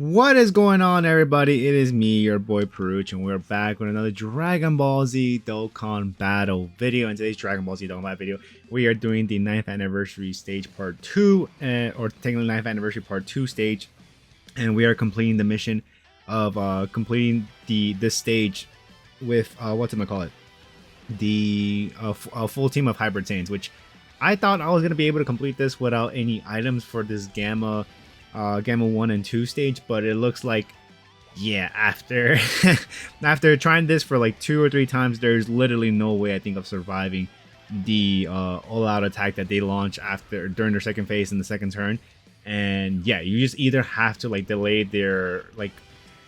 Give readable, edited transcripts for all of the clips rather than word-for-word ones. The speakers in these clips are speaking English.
What is going on, everybody? It is me, your boy Perucho, and we're back with another Dragon Ball Z Dokkan battle video. In today's Dragon Ball Z Dokkan battle video, we are doing the 9th anniversary stage part 2, or technically 9th anniversary part 2 stage, and we are completing the mission of completing this stage with a full team of Hybrid Saiyans, which I thought I was gonna be able to complete this without any items for this Gamma 1 and 2 stage, but it looks like, yeah, after after trying this for like 2 or 3 times, there's literally no way I think of surviving the all-out attack that they launch during their second phase in the second turn. And yeah, you just either have to like delay their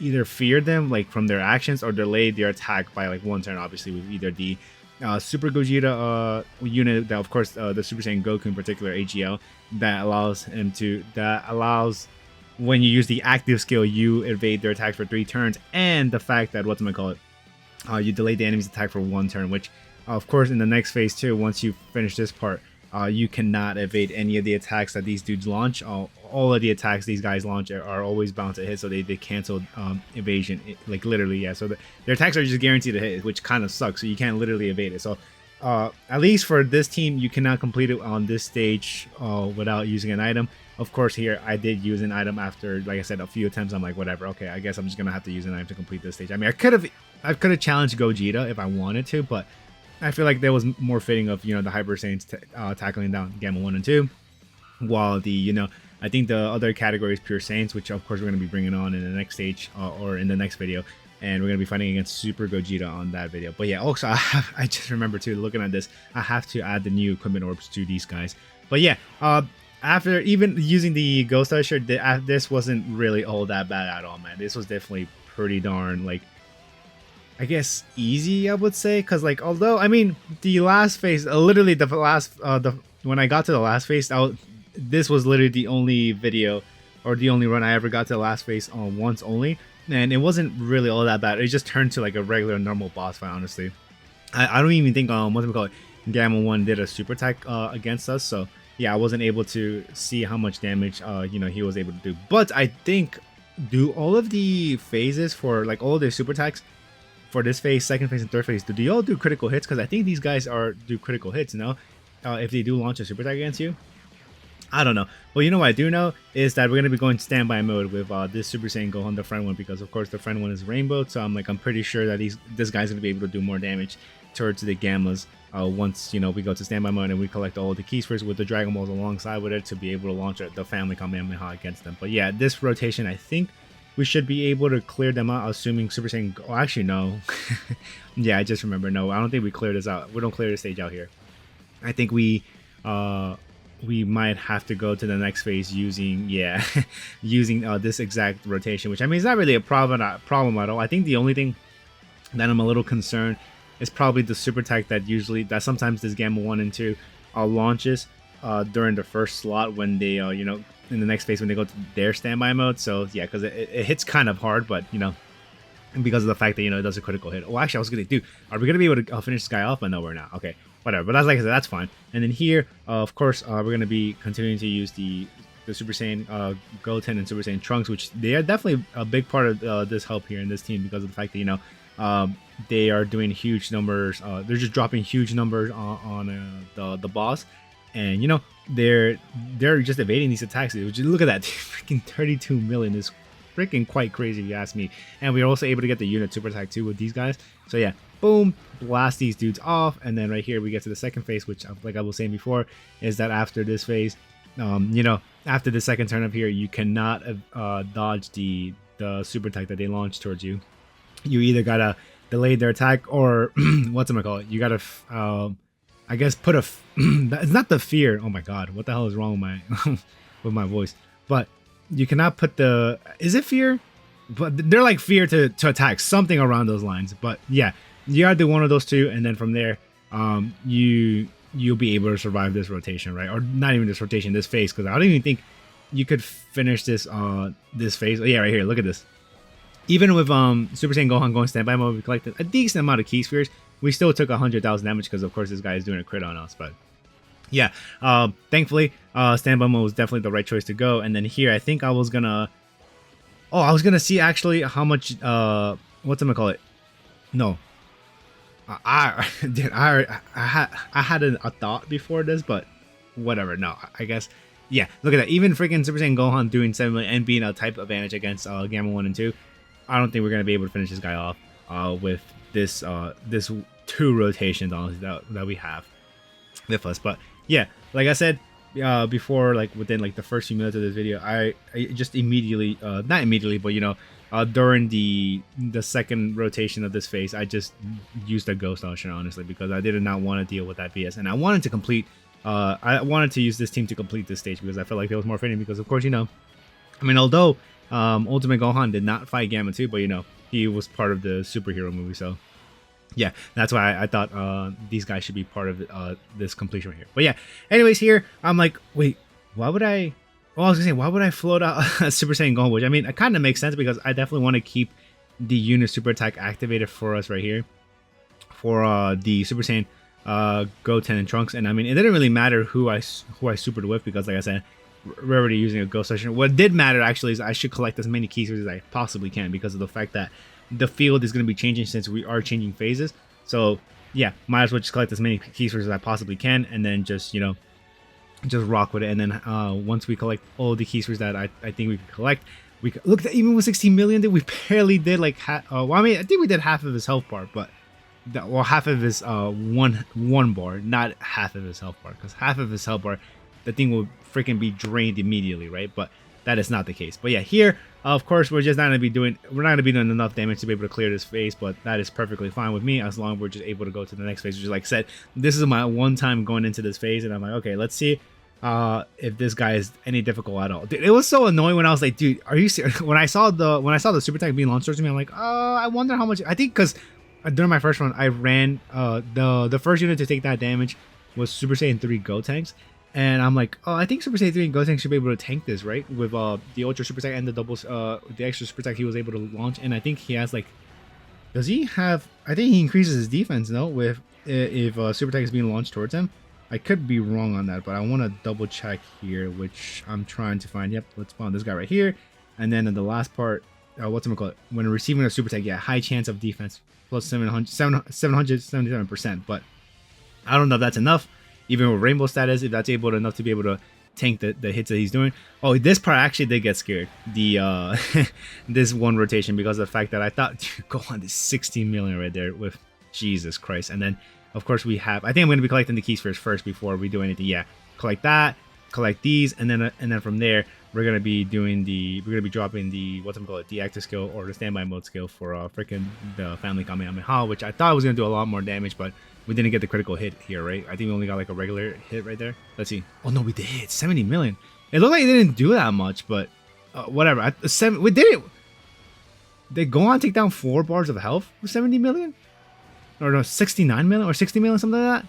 either fear them like from their actions or delay their attack by like 1 turn, obviously with either the Super Gogeta unit, that of course the Super Saiyan Goku in particular, AGL, that allows when you use the active skill, you evade their attacks for 3 turns, and the fact that you delay the enemy's attack for 1 turn, which of course in the next phase too, once you finish this part, you cannot evade any of the attacks that these dudes launch. All of the attacks these guys launch are always bound to hit, so they cancel evasion, like literally, yeah. So their attacks are just guaranteed to hit, which kind of sucks, so you can't literally evade it. So at least for this team, you cannot complete it on this stage without using an item. Of course, here I did use an item after, like I said, a few attempts. I'm like, whatever, okay, I guess I'm just gonna have to use an item to complete this stage. I mean, I could have challenged Gogeta if I wanted to, but I feel like there was more fitting of, the Hyper Saiyans tackling down Gamma 1 and 2, while I think the other category is Pure Saiyans, which of course we're going to be bringing on in the next stage or in the next video, and we're going to be fighting against Super Gogeta on that video. But yeah, also I just remember too, looking at this, I have to add the new equipment orbs to these guys. But yeah, after even using the Ghost Usher, this wasn't really all that bad at all, man. This was definitely pretty darn, like, I guess easy, I would say, because like, although I mean the last phase, literally when I got to the last phase, this was literally the only video or the only run I ever got to the last phase on once only, and it wasn't really all that bad. It just turned to like a regular normal boss fight, honestly. I don't even think Gamma 1 did a super attack against us, so yeah, I wasn't able to see how much damage he was able to do. But I think all of the phases for like all of their super attacks for this phase, second phase, and third phase, do they all do critical hits? Because I think these guys do critical hits, if they do launch a super attack against you. I don't know. Well, what I do know is that we're going to be going standby mode with this Super Saiyan Gohan, the friend one, because of course the friend one is Rainbow, so I'm pretty sure that this guy's going to be able to do more damage towards the Gammas once, we go to standby mode and we collect all the keys first with the Dragon Balls alongside with it to be able to launch the family Kamehameha against them. But yeah, this rotation, I think we should be able to clear them out, assuming Super Saiyan... Oh, actually, no. Yeah, I just remember. No, I don't think we clear this out. We don't clear the stage out here. I think we might have to go to the next phase using this exact rotation, which I mean, it's not really a problem at all. I think the only thing that I'm a little concerned is probably the super attack that sometimes this Gamma 1 and 2 launches during the first slot when they in the next phase when they go to their standby mode. So yeah, because it hits kind of hard, but because of the fact that it does a critical hit. Oh, actually, I was gonna do, are we gonna be able to finish this guy off? But no, we're not. Okay, whatever. But that's, like I said, that's fine. And then here, of course, we're gonna be continuing to use the Super Saiyan Goten and Super Saiyan Trunks, which they are definitely a big part of this help here in this team, because of the fact that they are doing huge numbers. They're just dropping huge numbers on the boss, and they're just evading these attacks. Look at that, freaking 32 million is freaking quite crazy if you ask me. And we're also able to get the unit super attack too with these guys. So yeah, boom, blast these dudes off. And then right here we get to the second phase, which, like I was saying before, is that after this phase, after the second turn up here, you cannot dodge the super attack that they launch towards you. You either gotta delay their attack, or you gotta I guess put it's not the fear. Oh my god, what the hell is wrong with my with my voice? But you cannot put is it fear? But they're like fear to attack, something around those lines. But yeah, you gotta do one of those two, and then from there, you'll be able to survive this rotation, right? Or not even this rotation, this phase, because I don't even think you could finish this this phase. Oh, yeah, right here, look at this. Even with Super Saiyan Gohan going standby mode, we collected a decent amount of key spheres. We still took 100,000 damage because, of course, this guy is doing a crit on us. But yeah, thankfully, standby mode was definitely the right choice to go. And then here, I think I was gonna Oh, I was gonna see actually how much what's I'm gonna call it? No, dude, I had a thought before this, but whatever. No, I guess yeah. Look at that. Even freaking Super Saiyan Gohan doing 7 million and being a type advantage against Gamma 1 and 2. I don't think we're gonna be able to finish this guy off with this this 2 rotations honestly that we have with us. But yeah, like I said before, like within like the first few minutes of this video, I just immediately not immediately, but you know, during the second rotation of this phase, I just used a Ghost Usher honestly, because I did not want to deal with that BS, and I wanted to complete I wanted to use this team to complete this stage because I felt like it was more fitting, because of course, you know, I mean, although Ultimate Gohan did not fight Gamma 2, but you know, he was part of the superhero movie, so yeah, that's why I thought these guys should be part of this completion right here. But yeah, anyways, here I'm like, wait, why would I? Well, I was gonna say, why would I float out a Super Saiyan Gohan? Which I mean, it kind of makes sense because I definitely want to keep the unit super attack activated for us right here for the Super Saiyan Goten and Trunks. And I mean, it didn't really matter who I supered with, because like I said, we're already using a Ghost Session. What did matter actually is I should collect as many keys as I possibly can, because of the fact that the field is going to be changing since we are changing phases. So yeah, might as well just collect as many keys as I possibly can, and then just, you know, just rock with it. And then once we collect all the keys that I think we can collect, we can, look, even with 16 million, dude, we barely did like well, I mean, I think we did half of his health bar, but well, half of his one bar, not half of his health bar, because half of his health bar, the thing will freaking be drained immediately, right? But that is not the case. But yeah, here of course we're not gonna be doing enough damage to be able to clear this phase, but that is perfectly fine with me as long as we're just able to go to the next phase. Which, like I said, this is my one time going into this phase, and I'm like, okay, let's see if this guy is any difficult at all. Dude, it was so annoying when I was like, dude, are you serious? When I saw the super attack being launched towards me, I'm like, I wonder how much. I think because during my first run, I ran the first unit to take that damage was Super Saiyan 3 Gotenks, and I'm like, oh, I think Super Saiyan 3 and Gotenks should be able to tank this, right? With the Ultra Super Attack and the doubles, the extra Super Attack he was able to launch, and I think he has like, does he have? I think he increases his defense, no? With if Super Attack is being launched towards him. I could be wrong on that, but I want to double check here, which I'm trying to find. Yep, let's spawn this guy right here, and then in the last part, what's it called it? When receiving a Super Attack, yeah, high chance of defense plus 777%, but I don't know if that's enough, even with Rainbow status, if that's enough to be able to tank the hits that he's doing. Oh, this part actually did get scared, the this one rotation, because of the fact that I thought, dude, go on, this 16 million right there with Jesus Christ. And then of course we have, I think I'm going to be collecting the keys first before we do anything. Yeah, collect that, collect these, and then from there we're gonna be doing dropping the the active skill or the standby mode skill for freaking the family Kamehameha, which I thought was gonna do a lot more damage, but we didn't get the critical hit here, right? I think we only got like a regular hit right there. Let's see. Oh no, we did 70 million. It looked like it didn't do that much, but whatever. We did it. Did Gohan take down 4 bars of health with 70 million? Or no, 69 million or 60 million, something like that.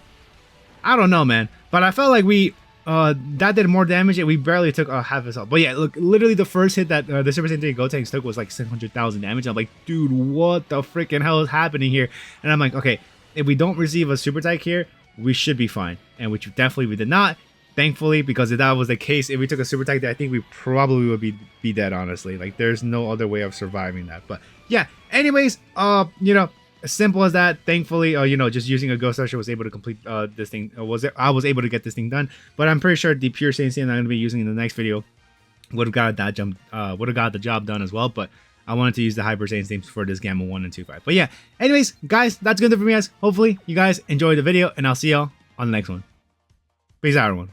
I don't know, man. But I felt like we that did more damage, and we barely took half his health. But yeah, look, literally the first hit that the Super Saiyan 3 Gotenks took was like 600,000 damage. I'm like, dude, what the freaking hell is happening here? And I'm like, okay, if we don't receive a super attack here, we should be fine. And which definitely we did not, thankfully, because if that was the case, if we took a super attack, I think we probably would be dead, honestly. Like, there's no other way of surviving that. But yeah, anyways, you know, as simple as that. Thankfully, you know, just using a Ghost Usher was able to complete this thing. I was able to get this thing done. But I'm pretty sure the pure Saiyan I'm going to be using in the next video would have got the job done as well. But I wanted to use the Hyper Saiyan themes for this Gamma 1 and 2.5. But yeah, anyways, guys, that's good for me, guys. Hopefully, you guys enjoyed the video, and I'll see y'all on the next one. Peace out, everyone.